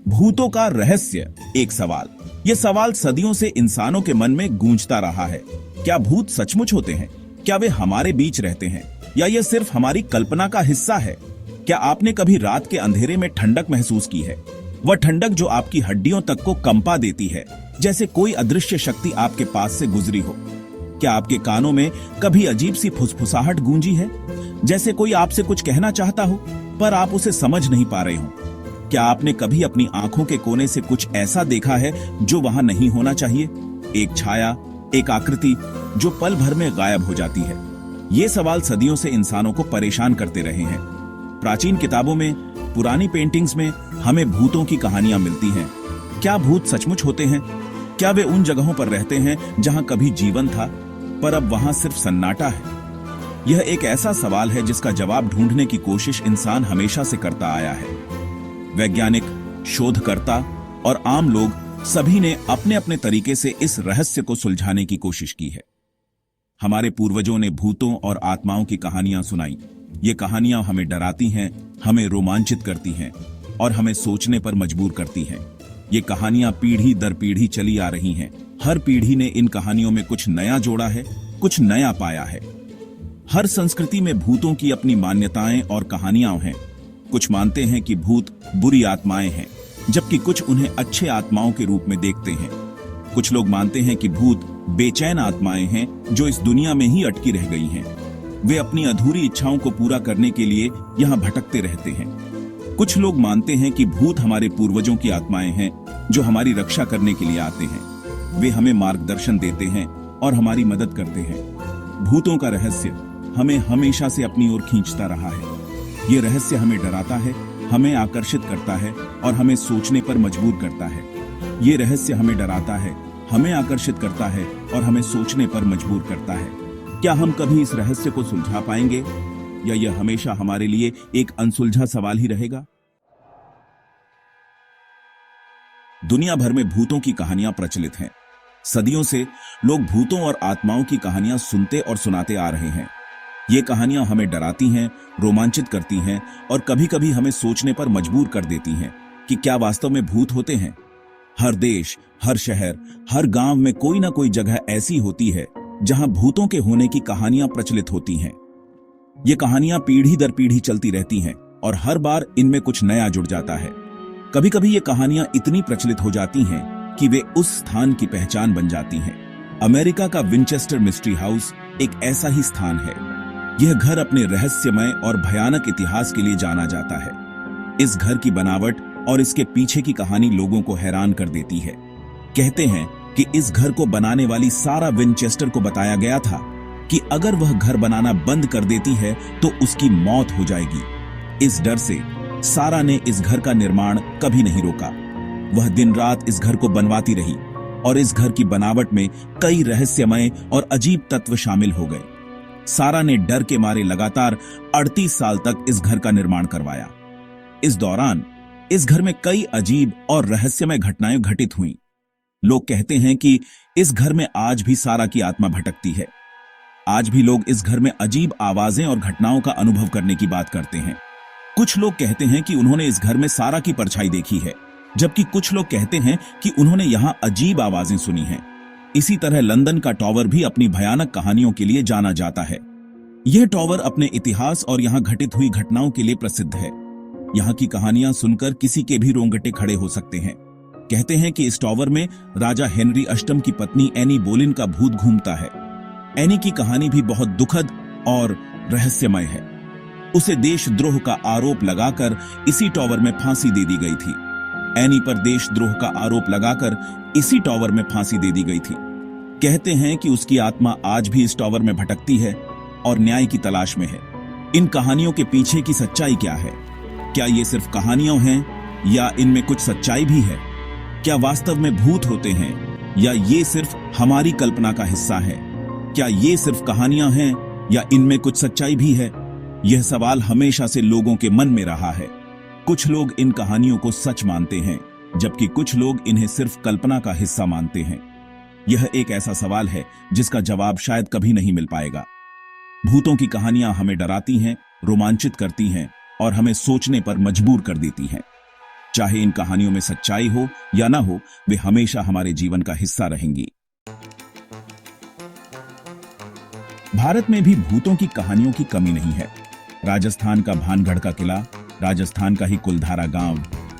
भूतों का रहस्य, एक सवाल। यह सवाल सदियों से इंसानों के मन में गूंजता रहा है। क्या भूत सचमुच होते हैं? क्या वे हमारे बीच रहते हैं या यह सिर्फ हमारी कल्पना का हिस्सा है? क्या आपने कभी रात के अंधेरे में ठंडक महसूस की है? वह ठंडक जो आपकी हड्डियों तक को कंपा देती है, जैसे कोई अदृश्य शक्ति आपके पास से गुजरी हो। क्या आपके कानों में कभी अजीब सी फुसफुसाहट गूंजी है, जैसे कोई आपसे कुछ कहना चाहता हो पर आप उसे समझ नहीं पा रहे हो? क्या आपने कभी अपनी आंखों के कोने से कुछ ऐसा देखा है जो वहां नहीं होना चाहिए? एक छाया, एक आकृति जो पल भर में गायब हो जाती है। ये सवाल सदियों से इंसानों को परेशान करते रहे हैं। प्राचीन किताबों में, पुरानी पेंटिंग्स में हमें भूतों की कहानियां मिलती हैं। क्या भूत सचमुच होते हैं? क्या वे उन जगहों पर रहते हैं जहां कभी जीवन था पर अब वहां सिर्फ सन्नाटा है? यह एक ऐसा सवाल है जिसका जवाब ढूंढने की कोशिश इंसान हमेशा से करता आया है। वैज्ञानिक, शोधकर्ता और आम लोग सभी ने अपने अपने तरीके से इस रहस्य को सुलझाने की कोशिश की है। हमारे पूर्वजों ने भूतों और आत्माओं की कहानियां सुनाई। ये कहानियां हमें डराती हैं, हमें रोमांचित करती हैं और हमें सोचने पर मजबूर करती हैं। ये कहानियां पीढ़ी दर पीढ़ी चली आ रही हैं। हर पीढ़ी ने इन कहानियों में कुछ नया जोड़ा है, कुछ नया पाया है। हर संस्कृति में भूतों की अपनी मान्यताएं और कहानियां हैं। कुछ मानते हैं कि भूत बुरी आत्माएं हैं, जबकि कुछ उन्हें अच्छे आत्माओं के रूप में देखते हैं। कुछ लोग मानते हैं कि भूत बेचैन आत्माएं हैं जो इस दुनिया में ही अटकी रह गई हैं। वे अपनी अधूरी इच्छाओं को पूरा करने के लिए यहाँ भटकते रहते हैं। कुछ लोग मानते हैं कि भूत हमारे पूर्वजों की आत्माएं हैं जो हमारी रक्षा करने के लिए आते हैं। वे हमें मार्गदर्शन देते हैं और हमारी मदद करते हैं। भूतों का रहस्य हमें हमेशा से अपनी ओर खींचता रहा है। ये रहस्य हमें डराता है, हमें आकर्षित करता है और हमें सोचने पर मजबूर करता है। ये रहस्य हमें डराता है, हमें आकर्षित करता है और हमें सोचने पर मजबूर करता है। क्या हम कभी इस रहस्य को सुलझा पाएंगे या यह हमेशा हमारे लिए एक अनसुलझा सवाल ही रहेगा? दुनिया भर में भूतों की कहानियां प्रचलित हैं। सदियों से लोग भूतों और आत्माओं की कहानियां सुनते और सुनाते आ रहे हैं। ये कहानियां हमें डराती हैं, रोमांचित करती हैं और कभी-कभी हमें सोचने पर मजबूर कर देती हैं कि क्या वास्तव में भूत होते हैं। हर देश, हर शहर, हर गांव में कोई ना कोई जगह ऐसी होती है जहां भूतों के होने की कहानियां प्रचलित होती हैं। ये कहानियां पीढ़ी दर पीढ़ी चलती रहती हैं और हर बार इनमें कुछ नया जुड़ जाता है। कभी-कभी ये कहानियां इतनी प्रचलित हो जाती हैं कि वे उस स्थान की पहचान बन जाती हैं। अमेरिका का विंचेस्टर मिस्ट्री हाउस एक ऐसा ही स्थान है। यह घर अपने रहस्यमय और भयानक इतिहास के लिए जाना जाता है। इस घर की बनावट और इसके पीछे की कहानी लोगों को हैरान कर देती है। कहते हैं कि इस घर को बनाने वाली सारा विंचेस्टर को बताया गया था कि अगर वह घर बनाना बंद कर देती है तो उसकी मौत हो जाएगी। इस डर से सारा ने इस घर का निर्माण कभी नहीं रोका। वह दिन रात इस घर को बनवाती रही और इस घर की बनावट में कई रहस्यमय और अजीब तत्व शामिल हो गए। सारा ने डर के मारे लगातार 38 साल तक इस घर का निर्माण करवाया। इस दौरान इस घर में कई अजीब और रहस्यमय घटनाएं घटित हुईं। लोग कहते हैं कि इस घर में आज भी सारा की आत्मा भटकती है। आज भी लोग इस घर में अजीब आवाजें और घटनाओं का अनुभव करने की बात करते हैं। कुछ लोग कहते हैं कि उन्होंने इस घर में सारा की परछाई देखी है, जबकि कुछ लोग कहते हैं कि उन्होंने यहां अजीब आवाजें सुनी हैं। इसी तरह लंदन का टॉवर भी अपनी भयानक कहानियों के लिए जाना जाता है। यह टॉवर अपने इतिहास और यहां घटित हुई घटनाओं के लिए प्रसिद्ध है। यहां की कहानियां सुनकर किसी के भी रोंगटे खड़े हो सकते हैं। कहते हैं कि इस टॉवर में राजा हेनरी अष्टम की पत्नी एनी बोलिन का भूत घूमता है। एनी की कहानी भी बहुत दुखद और रहस्यमय है। उसे देशद्रोह का आरोप लगाकर इसी टॉवर में फांसी दे दी गई थी। एनी पर देशद्रोह का आरोप लगाकर इसी टॉवर में फांसी दे दी गई थी। कहते हैं कि उसकी आत्मा आज भी इस टॉवर में भटकती है और न्याय की तलाश में है। इन कहानियों के पीछे की सच्चाई क्या है? क्या ये सिर्फ कहानियां हैं या इनमें कुछ सच्चाई भी है? क्या वास्तव में भूत होते हैं या ये सिर्फ हमारी कल्पना का हिस्सा है? क्या ये सिर्फ कहानियां हैं या इनमें कुछ सच्चाई भी है? यह सवाल हमेशा से लोगों के मन में रहा है। कुछ लोग इन कहानियों को सच मानते हैं, जबकि कुछ लोग इन्हें सिर्फ कल्पना का हिस्सा मानते हैं। यह एक ऐसा सवाल है जिसका जवाब शायद कभी नहीं मिल पाएगा। भूतों की कहानियां हमें डराती हैं, रोमांचित करती हैं और हमें सोचने पर मजबूर कर देती हैं। चाहे इन कहानियों में सच्चाई हो या ना हो, वे हमेशा हमारे जीवन का हिस्सा रहेंगी। भारत में भी भूतों की कहानियों की कमी नहीं है। राजस्थान का भानगढ़ का किला, राजस्थान का ही कुलधारा गांव,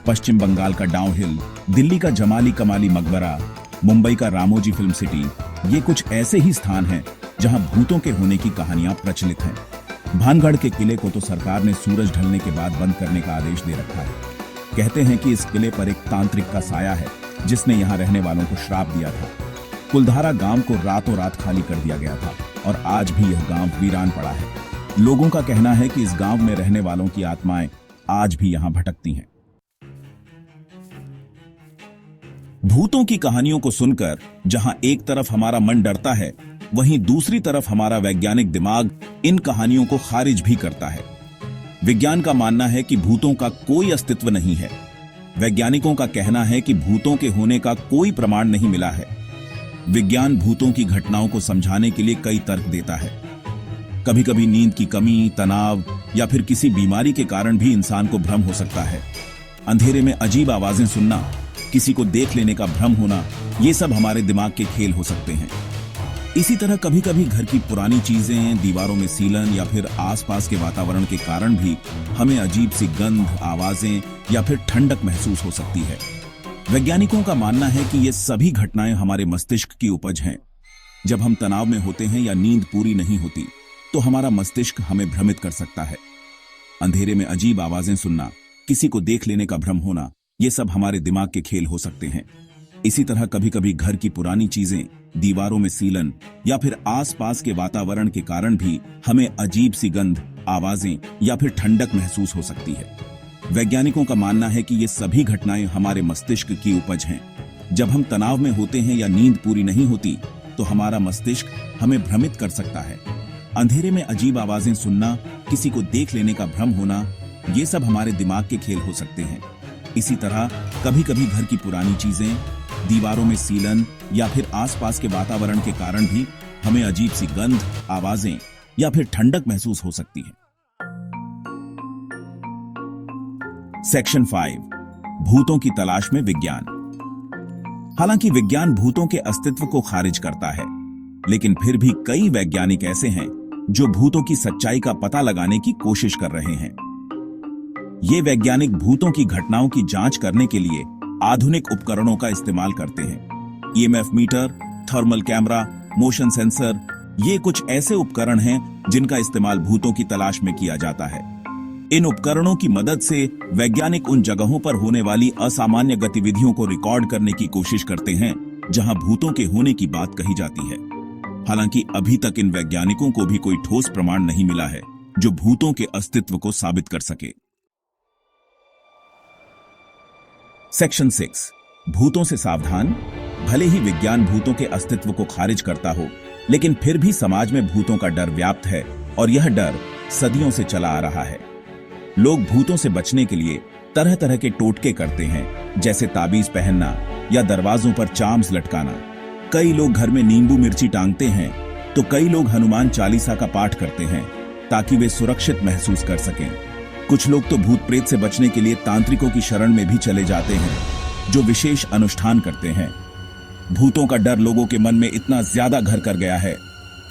पश्चिम बंगाल का डाउन हिल, दिल्ली का जमाली कमाली मकबरा, मुंबई का रामोजी फिल्म सिटी, ये कुछ ऐसे ही स्थान हैं जहां भूतों के होने की कहानियां प्रचलित हैं। भानगढ़ के किले को तो सरकार ने सूरज ढलने के बाद बंद करने का आदेश दे रखा है। कहते हैं कि इस किले पर एक तांत्रिक का साया है जिसने यहाँ रहने वालों को श्राप दिया था। कुलधारा गांव को रातों रात खाली कर दिया गया था और आज भी यह गांव वीरान पड़ा है। लोगों का कहना है कि इस गांव में रहने वालों की आत्माएं आज भी यहां भटकती हैं। भूतों की कहानियों को सुनकर जहां एक तरफ हमारा मन डरता है, वहीं दूसरी तरफ हमारा वैज्ञानिक दिमाग इन कहानियों को खारिज भी करता है। विज्ञान का मानना है कि भूतों का कोई अस्तित्व नहीं है। वैज्ञानिकों का कहना है कि भूतों के होने का कोई प्रमाण नहीं मिला है। विज्ञान भूतों की घटनाओं को समझाने के लिए कई तर्क देता है। कभी कभी नींद की कमी, तनाव या फिर किसी बीमारी के कारण भी इंसान को भ्रम हो सकता है। अंधेरे में अजीब आवाजें सुनना, किसी को देख लेने का भ्रम होना, ये सब हमारे दिमाग के खेल हो सकते हैं। इसी तरह कभी कभी घर की पुरानी चीजें, दीवारों में सीलन या फिर आसपास के वातावरण के कारण भी हमें अजीब सी गंध, आवाजें या फिर ठंडक महसूस हो सकती है। वैज्ञानिकों का मानना है कि ये सभी घटनाएं हमारे मस्तिष्क की उपज हैं। जब हम तनाव में होते हैं या नींद पूरी नहीं होती तो हमारा मस्तिष्क हमें भ्रमित कर सकता है। अंधेरे में अजीब आवाजें सुनना, किसी को देख लेने का भ्रम होना, ये सब हमारे दिमाग के खेल हो सकते हैं। इसी तरह कभी कभी घर की पुरानी चीजें, दीवारों में सीलन या फिर आसपास के वातावरण के कारण भी हमें अजीब सी गंध, आवाजें या फिर ठंडक महसूस हो सकती है। वैज्ञानिकों का मानना है कि ये सभी घटनाएं हमारे मस्तिष्क की उपज हैं। जब हम तनाव में होते हैं या नींद पूरी नहीं होती तो हमारा मस्तिष्क हमें भ्रमित कर सकता है। अंधेरे में अजीब आवाजें सुनना, किसी को देख लेने का भ्रम होना, ये सब हमारे दिमाग के खेल हो सकते हैं। इसी तरह कभी कभी घर की पुरानी चीजें, दीवारों में सीलन या फिर आसपास के वातावरण के कारण भी हमें अजीब सी गंध, आवाजें या फिर ठंडक महसूस हो सकती है। सेक्शन 5, भूतों की तलाश में विज्ञान। हालांकि विज्ञान भूतों के अस्तित्व को खारिज करता है, लेकिन फिर भी कई वैज्ञानिक ऐसे हैं जो भूतों की सच्चाई का पता लगाने की कोशिश कर रहे हैं। ये वैज्ञानिक भूतों की घटनाओं की जांच करने के लिए आधुनिक उपकरणों का इस्तेमाल करते हैं। EMF meter, thermal camera, motion sensor, ये कुछ ऐसे उपकरण हैं जिनका इस्तेमाल भूतों की तलाश में किया जाता है। इन उपकरणों की मदद से वैज्ञानिक उन जगहों पर होने वाली असामान्य गतिविधियों को रिकॉर्ड करने की कोशिश करते हैं जहां भूतों के होने की बात कही जाती है। हालांकि अभी तक इन वैज्ञानिकों को भी कोई ठोस प्रमाण नहीं मिला है जो भूतों के अस्तित्व को साबित कर सके। सेक्शन 6, भूतों से सावधान। भले ही विज्ञान भूतों के अस्तित्व को खारिज करता हो, लेकिन फिर भी समाज में भूतों का डर व्याप्त है और यह डर सदियों से चला आ रहा है। लोग भूतों से बचने के लिए तरह तरह के टोटके करते हैं, जैसे ताबीज पहनना या दरवाजों पर चार्म्स लटकाना। कई लोग घर में नींबू मिर्ची टांगते हैं तो कई लोग हनुमान चालीसा का पाठ करते हैं ताकि वे सुरक्षित महसूस कर सकें। कुछ लोग तो भूत प्रेत से बचने के लिए तांत्रिकों की शरण में भी चले जाते हैं जो विशेष अनुष्ठान करते हैं। भूतों का डर लोगों के मन में इतना ज्यादा घर कर गया है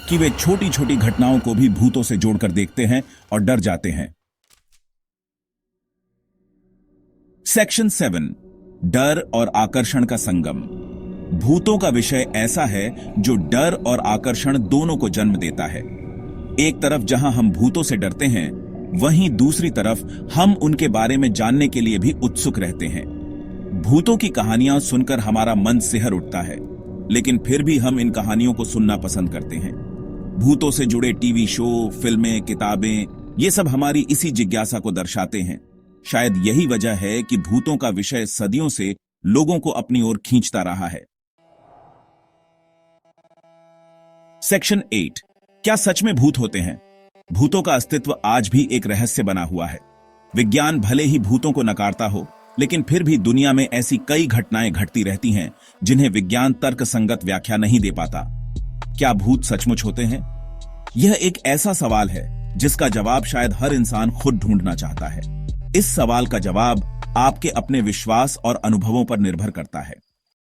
कि वे छोटी छोटी घटनाओं को भी भूतों से जोड़कर देखते हैं और डर जाते हैं। सेक्शन 7, डर और आकर्षण का संगम। भूतों का विषय ऐसा है जो डर और आकर्षण दोनों को जन्म देता है। एक तरफ जहां हम भूतों से डरते हैं, वहीं दूसरी तरफ हम उनके बारे में जानने के लिए भी उत्सुक रहते हैं। भूतों की कहानियां सुनकर हमारा मन सिहर उठता है, लेकिन फिर भी हम इन कहानियों को सुनना पसंद करते हैं। भूतों से जुड़े टीवी शो, फिल्में, किताबें, ये सब हमारी इसी जिज्ञासा को दर्शाते हैं। शायद यही वजह है कि भूतों का विषय सदियों से लोगों को अपनी ओर खींचता रहा है। सेक्शन 8, क्या सच में भूत होते हैं? भूतों का अस्तित्व आज भी एक रहस्य बना हुआ है। विज्ञान भले ही भूतों को नकारता हो, लेकिन फिर भी दुनिया में ऐसी कई घटनाएं घटती रहती हैं जिन्हें विज्ञान तर्कसंगत व्याख्या नहीं दे पाता। क्या भूत सचमुच होते हैं? यह एक ऐसा सवाल है जिसका जवाब शायद हर इंसान खुद ढूंढना चाहता है। इस सवाल का जवाब आपके अपने विश्वास और अनुभवों पर निर्भर करता है।